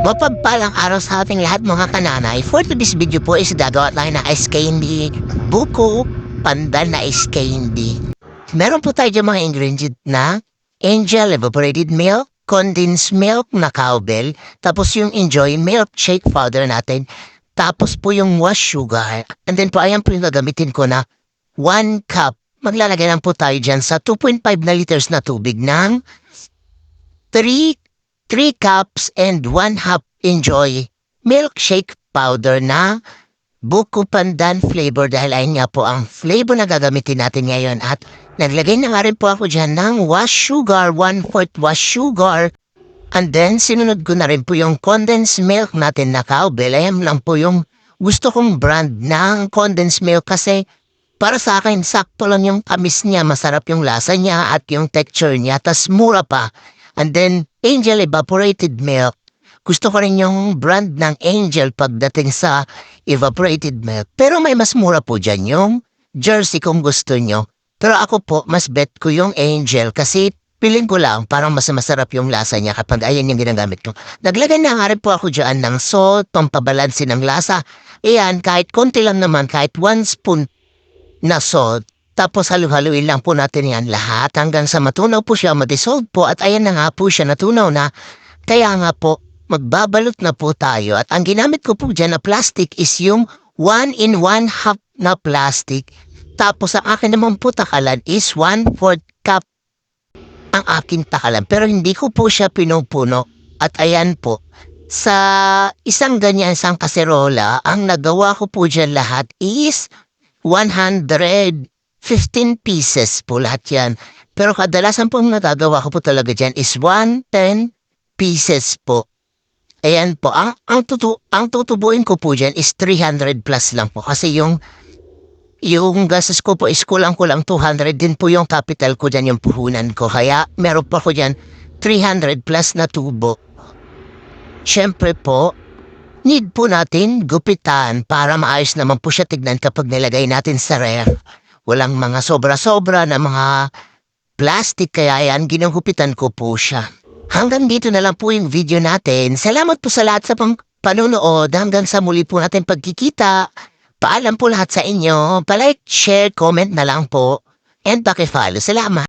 Mapagpalang araw sa ating lahat mga kananay. For today's video po is gagawa tayo na ice candy. Buko pandan na ice candy. Meron po tayo dyan mga ingredient na Angel evaporated milk, condensed milk na cowbell, tapos yung Enjoy milk shake powder natin, tapos po yung wash sugar. And then po ayan po yung gagamitin ko na 1 cup. Maglalagay lang po tayo dyan sa 2.5 na liters na tubig ng 3 cups and 1/2 Enjoy milkshake powder na buko pandan flavor dahil ayun nga po ang flavor na gagamitin natin ngayon. At naglagay na nga rin po ako dyan ng wash sugar, 1/4 wash sugar. And then sinunod ko na rin po yung condensed milk natin na cowbell. Ayan lang po yung gusto kong brand ng condensed milk kasi para sa akin sakto lang yung tamis niya, masarap yung lasa niya at yung texture niya, tas mura pa. And then, Angel evaporated milk. Gusto ko rin yung brand ng Angel pagdating sa evaporated milk. Pero may mas mura po dyan yung Jersey kung gusto nyo. Pero ako po, mas bet ko yung Angel kasi piling ko lang parang mas masarap yung lasa niya kapag ayan yung ginagamit ko. Naglagay na nga rin po ako dyan ng salt, pampabalansin ng lasa. Ayan, kahit konti lang naman, kahit 1 spoon na salt. Tapos halu-haluin lang po natin yan lahat hanggang sa matunaw po siya, madissolve po at ayan na nga po siya natunaw na. Kaya nga po, magbabalot na po tayo at ang ginamit ko po dyan na plastic is yung 1 in 1/2 na plastic. Tapos ang akin naman po takalan is 1/4 cup ang aking takalan. Pero hindi ko po siya pinupuno at ayan po. Sa isang ganyan, isang kaserola, ang nagawa ko po dyan lahat is 115 pieces po lahat yan. Pero kadalasan po ang nagagawa ko po talaga dyan is 110 pieces po. Ayan po, ang tutubuin ko po dyan is 300 plus lang po. Kasi yung gastos ko po is kulang-kulang 200 din po yung capital ko dyan, yung puhunan ko. Kaya meron pa ko dyan 300 plus na tubo. Siyempre po, need po natin gupitan para maayos naman po siya tignan kapag nilagay natin sa ref. Walang mga sobra-sobra na mga plastic kaya yan, ginugupitan ko po siya. Hanggang dito na lang po yung video natin. Salamat po sa lahat sa panonood. Hanggang sa muli po natin pagkikita. Paalam po lahat sa inyo. Palike, share, comment na lang po. And paki-follow. Salamat.